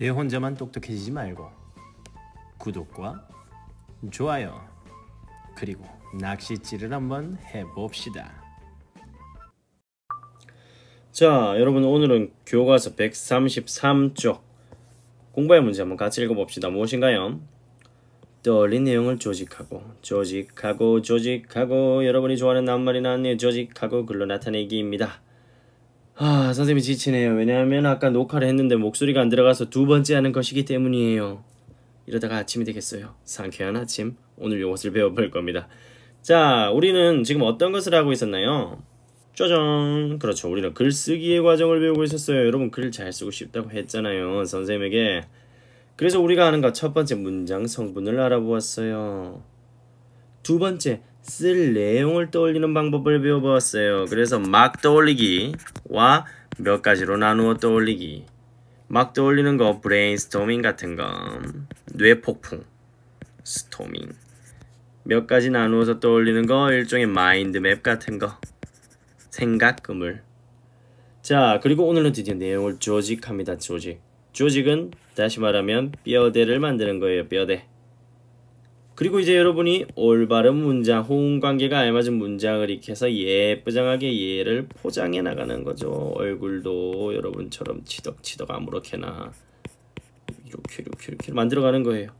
내 혼자만 똑똑해지지 말고 구독과 좋아요 그리고 낚싯질을 한번 해봅시다. 자, 여러분 오늘은 교과서 133쪽 공부의 문제 한번 같이 읽어봅시다. 무엇인가요? 떠올린 내용을 조직하고 여러분이 좋아하는 낱말이 나왔네요. 조직하고 글로 나타내기입니다. 선생님이 지치네요. 왜냐하면 아까 녹화를 했는데 목소리가 안 들어가서 두 번째 하는 것이기 때문이에요. 이러다가 아침이 되겠어요. 상쾌한 아침. 오늘 이것을 배워볼 겁니다. 자, 우리는 지금 어떤 것을 하고 있었나요? 짜잔! 그렇죠. 우리는 글쓰기의 과정을 배우고 있었어요. 여러분 글 잘 쓰고 싶다고 했잖아요. 선생님에게. 그래서 우리가 하는 것 첫 번째 문장 성분을 알아보았어요. 두 번째 쓸 내용을 떠올리는 방법을 배워보았어요. 그래서 막 떠올리기와 몇 가지로 나누어 떠올리기. 막 떠올리는 거 브레인스토밍 같은 거, 뇌폭풍, 스토밍. 몇 가지 나누어서 떠올리는 거 일종의 마인드맵 같은 거, 생각 그물. 자, 그리고 오늘은 드디어 내용을 조직합니다. 조직은 다시 말하면 뼈대를 만드는 거예요. 뼈대. 그리고 이제 여러분이 올바른 문장, 호응관계가 알맞은 문장을 익혀서 예쁘장하게 얘를 포장해 나가는 거죠. 얼굴도 여러분처럼 치덕치덕 아무렇게나 이렇게 만들어가는 거예요.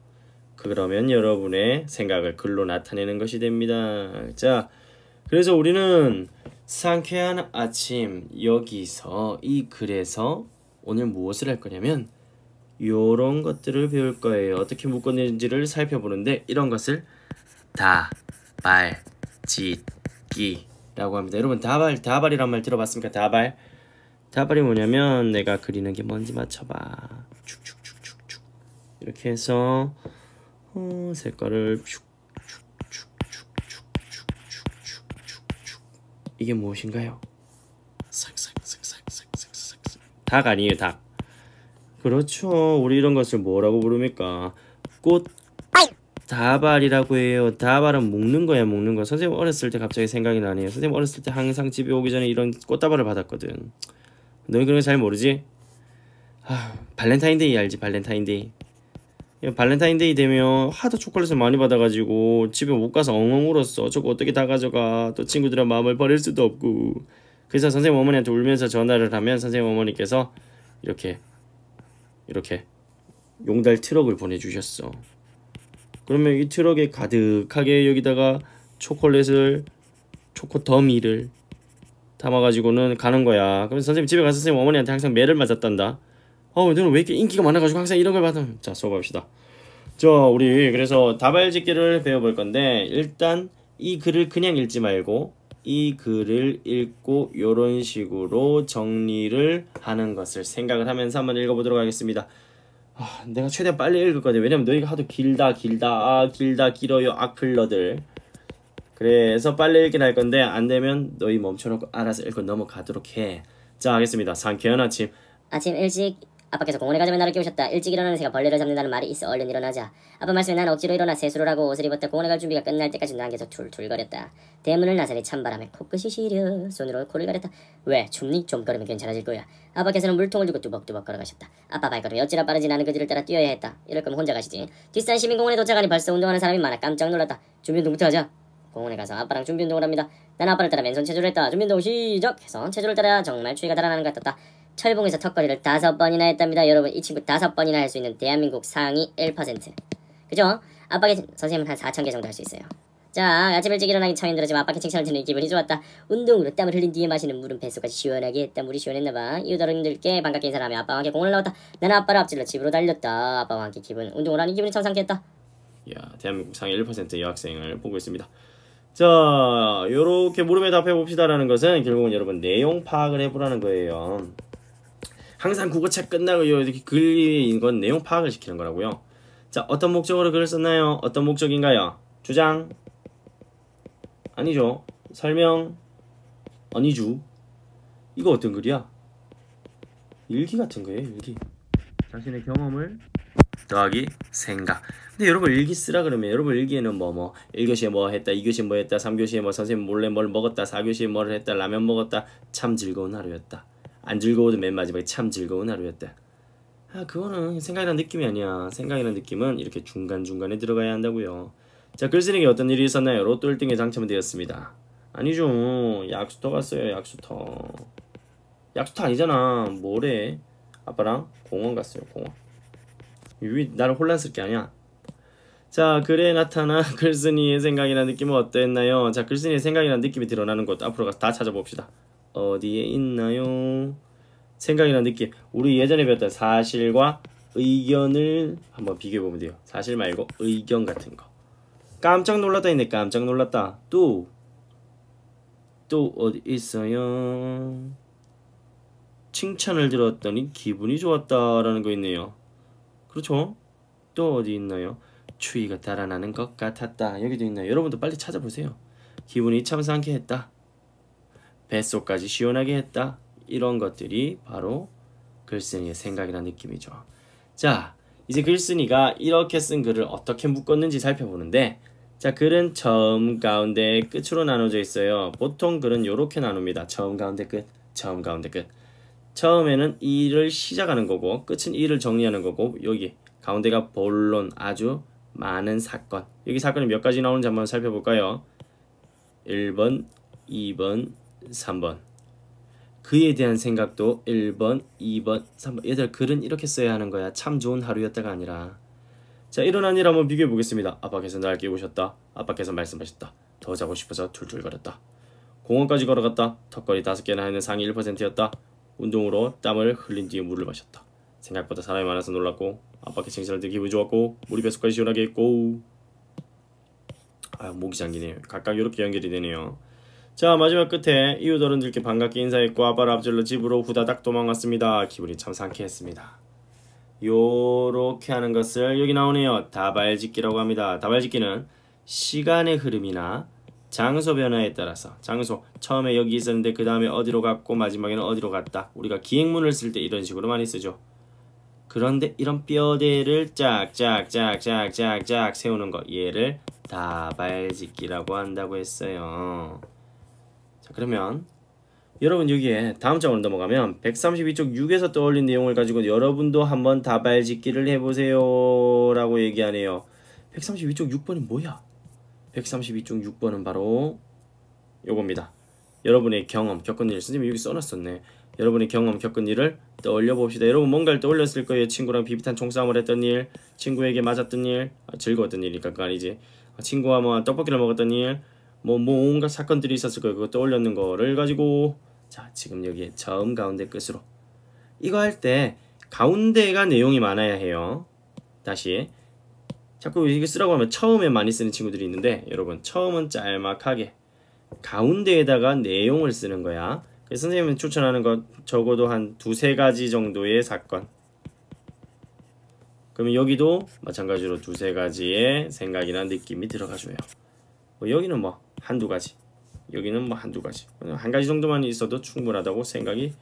그러면 여러분의 생각을 글로 나타내는 것이 됩니다. 자, 그래서 우리는 상쾌한 아침, 여기서 이 글에서 오늘 무엇을 할 거냐면 요런 것들을 배울 거예요. 어떻게 묶었는지를 살펴보는데 이런 것을 다발짓기라고 합니다. 여러분 다발이란 말 들어봤습니까? 다발이 뭐냐면 내가 그리는 게 뭔지 맞춰봐. 축축축축축 이렇게 해서 색깔을 이게 무엇인가요? 닭 아니에요. 닭. 그렇죠. 우리 이런 것을 뭐라고 부릅니까? 꽃 다발이라고 해요. 다발은 묶는 거야. 묶는 거. 선생님 어렸을 때 갑자기 생각이 나네요. 선생님 어렸을 때 항상 집에 오기 전에 이런 꽃다발을 받았거든. 너희 그런 거 잘 모르지? 발렌타인데이 알지? 발렌타인데이 되면 하도 초콜릿을 많이 받아가지고 집에 못 가서 엉엉 울었어. 저거 어떻게 다 가져가. 또 친구들의 마음을 버릴 수도 없고. 그래서 선생님 어머니한테 울면서 전화를 하면 선생님 어머니께서 이렇게 용달 트럭을 보내주셨어. 그러면 이 트럭에 가득하게 여기다가 초콜릿을 초코더미를 담아가지고는 가는 거야. 그래서 선생님 집에 가서 선생님 어머니한테 항상 매를 맞았단다. 너는 왜 이렇게 인기가 많아가지고 항상 이런 걸 받아. 자, 수업합시다. 우리 그래서 다발짓기를 배워볼 건데 일단 이 글을 그냥 읽지 말고 이 글을 읽고 요런 식으로 정리를 하는 것을 생각을 하면서 한번 읽어보도록 하겠습니다. 내가 최대한 빨리 읽을 거든. 왜냐면 너희가 하도 길다 길어요 악플러들. 그래서 빨리 읽긴 할 건데 안 되면 너희 멈춰놓고 알아서 읽고 넘어가도록 해. 자, 하겠습니다. 상쾌한 아침 일찍 아빠께서 공원에 가자며 나를 깨우셨다. 일찍 일어나는 새가 벌레를 잡는다는 말이 있어 얼른 일어나자. 아빠 말씀에 난 억지로 일어나 세수를 하고 옷을 입었다. 공원에 갈 준비가 끝날 때까지 난 계속 툴툴거렸다. 대문을 나서니 찬바람에 코끝이 시려 손으로 코를 가렸다. 왜? 춥니? 좀 걸으면 괜찮아질 거야. 아빠께서는 물통을 들고 뚜벅뚜벅 걸어가셨다. 아빠 발걸음이 어찌나 빠르지. 나는 그 뒤를 따라 뛰어야 했다. 이럴 거면 혼자 가시지. 뒷산 시민공원에 도착하니 벌써 운동하는 사람이 많아 깜짝 놀랐다. 준비운동부터 하자. 공원에 가서 아빠랑 준비운동을 합니다. 나는 아빠를 따라 맨손 체조를 했다. 준비운동 시작! 해서 체조를 따라 정말 추위가 달아나는 것 같았다. 철봉에서 턱걸이를 5번이나 했답니다. 여러분 이 친구 5번이나 할 수 있는 대한민국 상위 1%. 그죠? 아빠께 선생님은 한 4,000개 정도 할 수 있어요. 자, 아침 일찍 일어나기 참 힘들었지만 아빠께 칭찬을 듣는 기분이 좋았다. 운동으로 땀을 흘린 뒤에 마시는 물은 뱃속까지 시원하게 했다. 물이 시원했나봐. 이웃어른들께 반갑게 인사하며 아빠와 함께 공원을 나왔다. 나는 아빠를 앞질러 집으로 달렸다. 아빠와 함께 운동을 하니 기분이 참 상쾌했다. 대한민국 상위 1% 여학생을 보고 있습니다. 자, 요렇게 물음에 답해 봅시다라는 것은 결국은 여러분 내용 파악을 해보라는 거예요. 항상 국어책 끝나고 이렇게 글인 건 내용 파악을 시키는 거라고요. 자, 어떤 목적으로 글을 썼나요? 어떤 목적인가요? 주장? 아니죠. 설명? 아니죠. 이거 어떤 글이야? 일기 같은 거예요. 일기. 자신의 경험을 더하기 생각. 근데 여러분 일기 쓰라 그러면 여러분 일기에는 1교시에 뭐 했다, 2교시에 뭐 했다, 3교시에 뭐 선생님 몰래 뭘 먹었다, 4교시에 뭘 했다, 라면 먹었다. 참 즐거운 하루였다. 안 즐거워도 맨 마지막에 참 즐거운 하루였다. 그거는 생각이란 느낌이 아니야. 생각이란 느낌은 이렇게 중간중간에 들어가야 한다고요. 자, 글쓴이에게 어떤 일이 있었나요? 로또 1등에 당첨되었습니다. 아니죠. 약수터 갔어요. 약수터. 약수터 아니잖아. 뭐래? 아빠랑 공원 갔어요. 공원. 왜 나를 혼란스럽게 하냐? 자, 글에 나타난 글쓴이의 생각이란 느낌은 어땠나요? 자, 글쓴이의 생각이란 느낌이 드러나는 곳 앞으로 가서 다 찾아봅시다. 어디에 있나요? 생각이란 느낌. 우리 예전에 배웠던 사실과 의견을 한번 비교해보면 돼요. 사실 말고 의견 같은 거. 깜짝 놀랐다 했네. 깜짝 놀랐다. 또 어디 있어요? 칭찬을 들었더니 기분이 좋았다라는 거 있네요. 그렇죠? 또 어디 있나요? 추위가 달아나는 것 같았다. 여기도 있나요? 여러분도 빨리 찾아보세요. 기분이 참 상쾌했다. 뱃속까지 시원하게 했다. 이런 것들이 바로 글쓴이의 생각이라는 느낌이죠. 자, 이제 글쓴이가 이렇게 쓴 글을 어떻게 묶었는지 살펴보는데, 자, 글은 처음, 가운데, 끝으로 나눠져 있어요. 보통 글은 이렇게 나눕니다. 처음, 가운데, 끝. 처음, 가운데, 끝. 처음에는 이를 시작하는 거고, 끝은 이를 정리하는 거고, 여기 가운데가 본론, 아주 많은 사건. 여기 사건이 몇 가지 나오는지 한번 살펴볼까요? 1번, 2번, 3번. 그에 대한 생각도 1번, 2번, 3번. 얘들 글은 이렇게 써야 하는 거야. 참 좋은 하루였다가 아니라. 자, 일어난 일 한번 비교해 보겠습니다. 아빠께서 날 깨우셨다. 아빠께서 말씀하셨다. 더 자고 싶어서 툴툴거렸다. 공원까지 걸어갔다. 턱걸이 5개나 하는 상위 1%였다. 운동으로 땀을 흘린 뒤에 물을 마셨다. 생각보다 사람이 많아서 놀랐고, 아빠께 칭찬을 듣기 기분이 좋았고, 물이 뱃속까지 시원하게 했고. 목이 잠기네요. 각각 이렇게 연결이 되네요. 자, 마지막 끝에 이웃 어른들께 반갑게 인사했고 아빠를 앞질러 집으로 후다닥 도망갔습니다. 기분이 참 상쾌했습니다. 요렇게 하는 것을 여기 나오네요. 다발짓기라고 합니다. 다발짓기는 시간의 흐름이나 장소 변화에 따라서, 장소 처음에 여기 있었는데 그 다음에 어디로 갔고 마지막에는 어디로 갔다. 우리가 기행문을 쓸 때 이런 식으로 많이 쓰죠. 그런데 이런 뼈대를 짝짝짝짝짝짝 세우는 거, 얘를 다발짓기라고 한다고 했어요. 자, 그러면 여러분 여기에 다음 장으로 넘어가면 132쪽 6에서 떠올린 내용을 가지고 여러분도 한번 다발짓기를 해보세요 라고 얘기하네요. 132쪽 6번이 뭐야? 132쪽 6번은 바로 요겁니다. 여러분의 경험, 겪은 일. 선생님이 여기 써놨었네. 여러분의 경험, 겪은 일을 떠올려 봅시다. 여러분 뭔가를 떠올렸을 거예요. 친구랑 비비탄 총싸움을 했던 일, 친구에게 맞았던 일, 즐거웠던 일이니까 그거 아니지. 친구와 뭐 떡볶이를 먹었던 일, 뭐 온갖 사건들이 있었을 거예요. 그거 떠올렸는 거를 가지고, 자, 지금 여기에 처음, 가운데, 끝으로 이거 할 때 가운데가 내용이 많아야 해요. 다시 자꾸 이게 쓰라고 하면 처음에 많이 쓰는 친구들이 있는데, 여러분 처음은 짤막하게, 가운데에다가 내용을 쓰는 거야. 그래서 선생님은 추천하는 것 적어도 한 2-3가지 정도의 사건. 그러면 여기도 마찬가지로 2-3가지의 생각이나 느낌이 들어가줘요. 여기는 뭐 한두 가지, 여기는 뭐 한두 가지, 한 가지 정도만 있어도 충분하다고 생각이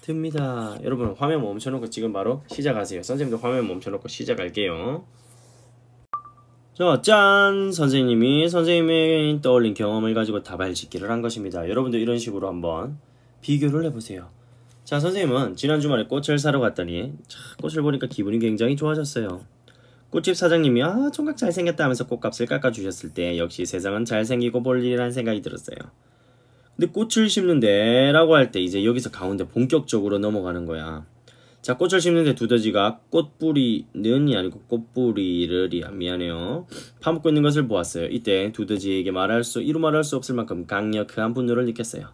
듭니다. 여러분 화면 멈춰놓고 지금 바로 시작하세요. 선생님도 화면 멈춰놓고 시작할게요. 자, 짠! 선생님이 떠올린 경험을 가지고 다발짓기를 한 것입니다. 여러분도 이런 식으로 한번 비교를 해보세요. 자, 선생님은 지난 주말에 꽃을 사러 갔더니 꽃을 보니까 기분이 굉장히 좋아졌어요. 꽃집 사장님이 총각 잘생겼다 하면서 꽃값을 깎아주셨을 때 역시 세상은 잘생기고 볼 일이라는 생각이 들었어요. 근데 꽃을 심는데 라고 할 때 이제 여기서 가운데 본격적으로 넘어가는 거야. 자, 꽃을 심는데 두더지가 꽃뿌리는이 아니고 꽃뿌리를, 미안해요, 파묻고 있는 것을 보았어요. 이때 두더지에게 이루 말할 수 없을 만큼 강력한 분노를 느꼈어요.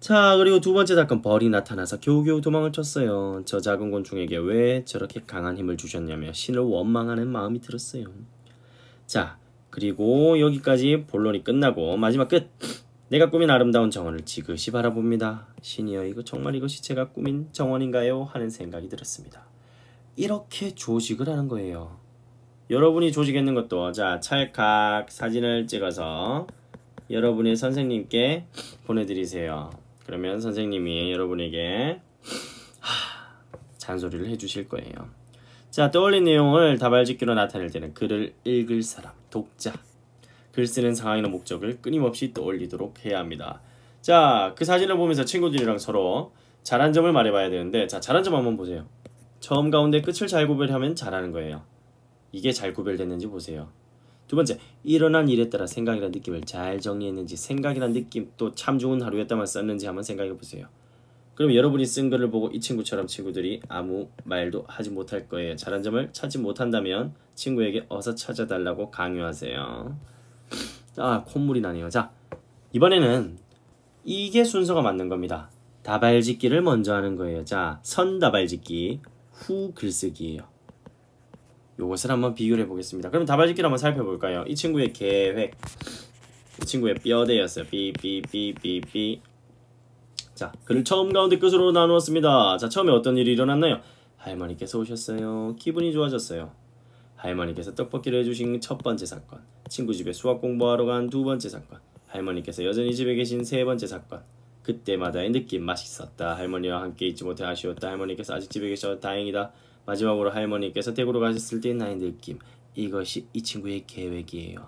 자, 그리고 두 번째 사건, 벌이 나타나서 겨우겨우 도망을 쳤어요. 저 작은 곤충에게 왜 저렇게 강한 힘을 주셨냐며 신을 원망하는 마음이 들었어요. 자, 그리고 여기까지 본론이 끝나고 마지막 끝! 내가 꾸민 아름다운 정원을 지그시 바라봅니다. 신이여, 이것이 제가 꾸민 정원인가요? 하는 생각이 들었습니다. 이렇게 조직을 하는 거예요. 여러분이 조직했는 것도, 자, 찰칵 사진을 찍어서 여러분의 선생님께 보내드리세요. 그러면 선생님이 여러분에게 잔소리를 해주실 거예요. 자, 떠올린 내용을 다발짓기로 나타낼 때는 글을 읽을 사람, 독자, 글 쓰는 상황이나 목적을 끊임없이 떠올리도록 해야 합니다. 자, 그 사진을 보면서 친구들이랑 서로 잘한 점을 말해봐야 되는데, 자, 잘한 점 한번 보세요. 처음 가운데 끝을 잘 구별하면 잘하는 거예요. 이게 잘 구별됐는지 보세요. 두 번째, 일어난 일에 따라 생각이란 느낌을 잘 정리했는지, 생각이란 느낌 또 참 좋은 하루였다만 썼는지 한번 생각해 보세요. 그럼 여러분이 쓴 글을 보고 이 친구처럼 친구들이 아무 말도 하지 못할 거예요. 잘한 점을 찾지 못한다면 친구에게 어서 찾아달라고 강요하세요. 아, 콧물이 나네요. 자, 이번에는 이게 순서가 맞는 겁니다. 다발짓기를 먼저 하는 거예요. 자, 선 다발짓기, 후 글쓰기예요. 요것을 한번 비교를 해보겠습니다. 그럼 다발짓기를 한번 살펴볼까요? 이 친구의 계획, 이 친구의 뼈대였어요. 삐삐삐삐삐. 자, 글을 처음 가운데 끝으로 나누었습니다. 자, 처음에 어떤 일이 일어났나요? 할머니께서 오셨어요. 기분이 좋아졌어요. 할머니께서 떡볶이를 해주신 첫 번째 사건, 친구 집에 수학 공부하러 간 두 번째 사건, 할머니께서 여전히 집에 계신 세 번째 사건, 그때마다의 느낌, 맛있었다. 할머니와 함께 있지 못해 아쉬웠다. 할머니께서 아직 집에 계셔 다행이다. 마지막으로 할머니께서 대구로 가셨을 때 나의 느낌. 이것이 이 친구의 계획이에요.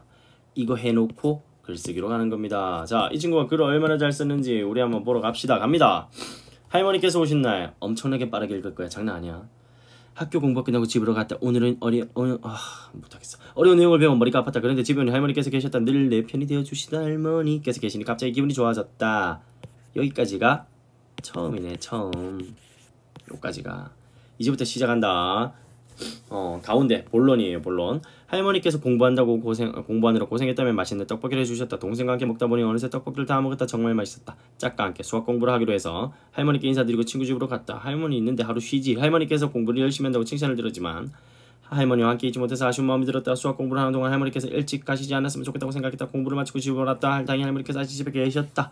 이거 해놓고 글쓰기로 가는 겁니다. 자, 이 친구가 글을 얼마나 잘 썼는지 우리 한번 보러 갑시다. 갑니다. 할머니께서 오신 날 엄청나게 빠르게 읽을 거야. 장난 아니야. 학교 공부 끝나고 집으로 갔다. 오늘은 못하겠어. 어려운 내용을 배워 머리가 아팠다. 그런데 집에 할머니께서 계셨다. 늘 내 편이 되어주시다. 할머니께서 계시니 갑자기 기분이 좋아졌다. 여기까지가 처음이네. 처음. 여기까지가. 이제부터 시작한다. 가운데 본론이에요. 본론. 할머니께서 공부하느라 고생했다면 맛있는 떡볶이를 해주셨다. 동생과 함께 먹다 보니 어느새 떡볶이를 다 먹었다. 정말 맛있었다. 짝과 함께 수학 공부를 하기로 해서 할머니께 인사드리고 친구 집으로 갔다. 할머니 있는데 하루 쉬지. 할머니께서 공부를 열심히 한다고 칭찬을 들었지만 할머니와 함께 있지 못해서 아쉬운 마음이 들었다. 수학 공부를 하는 동안 할머니께서 일찍 가시지 않았으면 좋겠다고 생각했다. 공부를 마치고 집으로 왔다. 다행히 할머니께서 아직 집에 계셨다.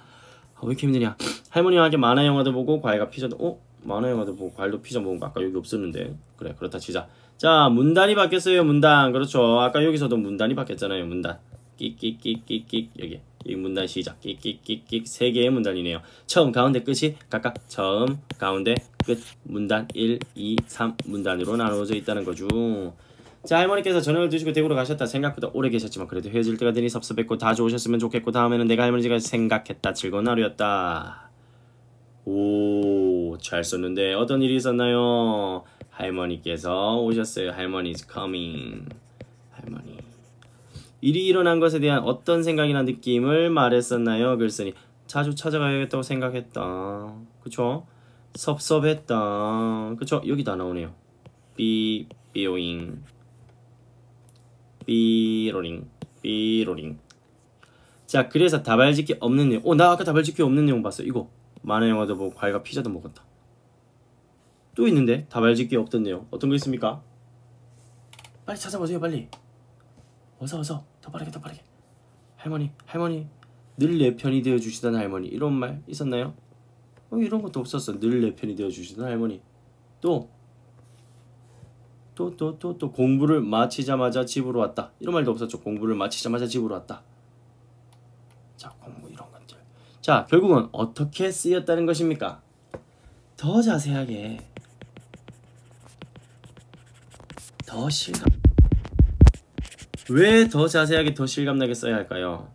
왜 이렇게 힘드냐. 할머니와 함께 만화 영화도 보고 과일과 피자도 만화 영화도 보고 과일도 피자 먹은 거 아까 여기 없었는데. 그래, 그렇다 치자. 자, 문단이 바뀌었어요. 문단. 그렇죠. 아까 여기서도 문단이 바뀌었잖아요. 문단. 끽끽끽끽끽. 여기 문단 시작. 끽끽끽끽. 세 개의 문단이네요. 처음, 가운데, 끝이 각각 처음, 가운데, 끝. 문단 1, 2, 3 문단으로 나누어져 있다는 거죠. 자, 할머니께서 저녁을 드시고 대구로 가셨다. 생각보다 오래 계셨지만 그래도 헤어질 때가 되니 섭섭했고 다 좋으셨으면 좋겠고 다음에는 내가 할머니가 생각했다. 즐거운 하루였다. 오, 잘 썼는데 어떤 일이 있었나요? 할머니께서 오셨어요. 할머니's coming. 할머니. 일이 일어난 것에 대한 어떤 생각이나 느낌을 말했었나요? 글쓰니 자주 찾아가야겠다고 생각했다. 그쵸? 섭섭했다. 그쵸? 여기 다 나오네요. 삐삐오잉 삐로링 삐로링. 자, 그래서 다발짓기 없는 내용. 나 아까 다발짓기 없는 내용 봤어. 이거 만화 영화도 보고 과일과 피자도 먹었다. 또 있는데 다발짓기 없던 내용 어떤 거 있습니까? 빨리 찾아보세요. 빨리 어서 더 빠르게 할머니 늘 내 편이 되어주시던 할머니. 이런 말 있었나요? 이런 것도 없었어. 늘 내 편이 되어주시던 할머니. 또 공부를 마치자마자 집으로 왔다. 이런 말도 없었죠. 공부를 마치자마자 집으로 왔다. 자, 공부 이런 것들. 자, 결국은 어떻게 쓰였다는 것입니까? 더 자세하게, 더 실감. 왜 더 자세하게, 더 실감나게 써야 할까요?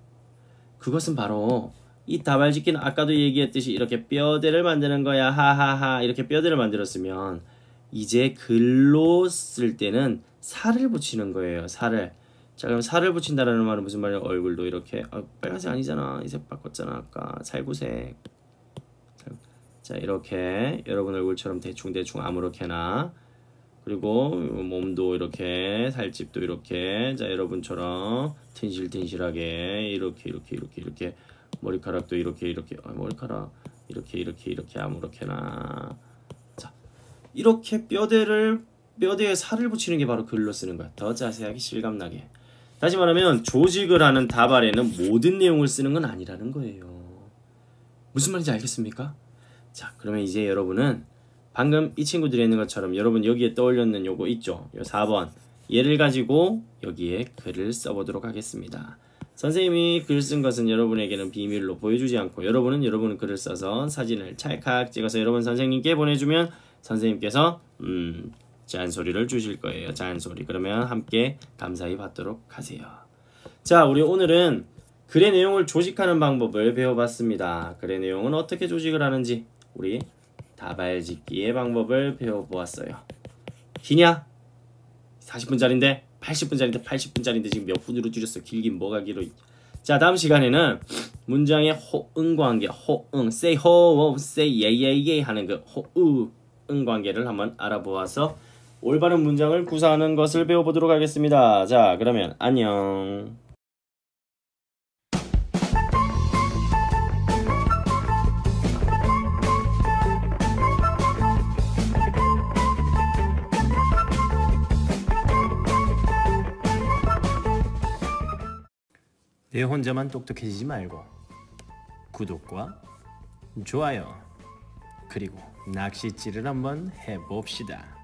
그것은 바로 이 다발짓기는 아까도 얘기했듯이 이렇게 뼈대를 만드는 거야. 하하하. 이렇게 뼈대를 만들었으면 이제 글로 쓸 때는 살을 붙이는 거예요. 살을. 자, 그럼 살을 붙인다라는 말은 무슨 말이야? 얼굴도 이렇게 빨간색 아니잖아. 이 색 바꿨잖아. 아까 살구색. 자, 이렇게 여러분 얼굴처럼 대충 아무렇게나. 그리고 몸도 이렇게, 살집도 이렇게. 자, 여러분처럼 튼실튼실하게 이렇게 머리카락도 이렇게 머리카락 이렇게 아무렇게나. 자, 이렇게 뼈대에 살을 붙이는 게 바로 글로 쓰는 거야. 더 자세하게 실감나게. 다시 말하면 조직을 하는 다발에는 모든 내용을 쓰는 건 아니라는 거예요. 무슨 말인지 알겠습니까? 자, 그러면 이제 여러분은 방금 이 친구들이 있는 것처럼 여러분 여기에 떠올렸는 요거 있죠? 요 4번. 얘를 가지고 여기에 글을 써보도록 하겠습니다. 선생님이 글 쓴 것은 여러분에게는 비밀로 보여주지 않고 여러분은 글을 써서 사진을 찰칵 찍어서 여러분 선생님께 보내주면 선생님께서 잔소리를 주실 거예요. 잔소리. 그러면 함께 감사히 받도록 하세요. 자, 우리 오늘은 글의 내용을 조직하는 방법을 배워봤습니다. 글의 내용은 어떻게 조직을 하는지 우리 다발짓기의 방법을 배워보았어요. 기냐? 40분짜리인데 80분짜리인데 지금 몇 분으로 줄였어. 길긴 뭐가 길어. 자, 다음 시간에는 문장의 호응 관계, 호응, say ho, say yeah yeah yeah 하는 그 호응 관계를 한번 알아보아서 올바른 문장을 구사하는 것을 배워보도록 하겠습니다. 자, 그러면 안녕. 내 혼자만 똑똑해지지 말고 구독과 좋아요 그리고 낚싯질을 한번 해봅시다.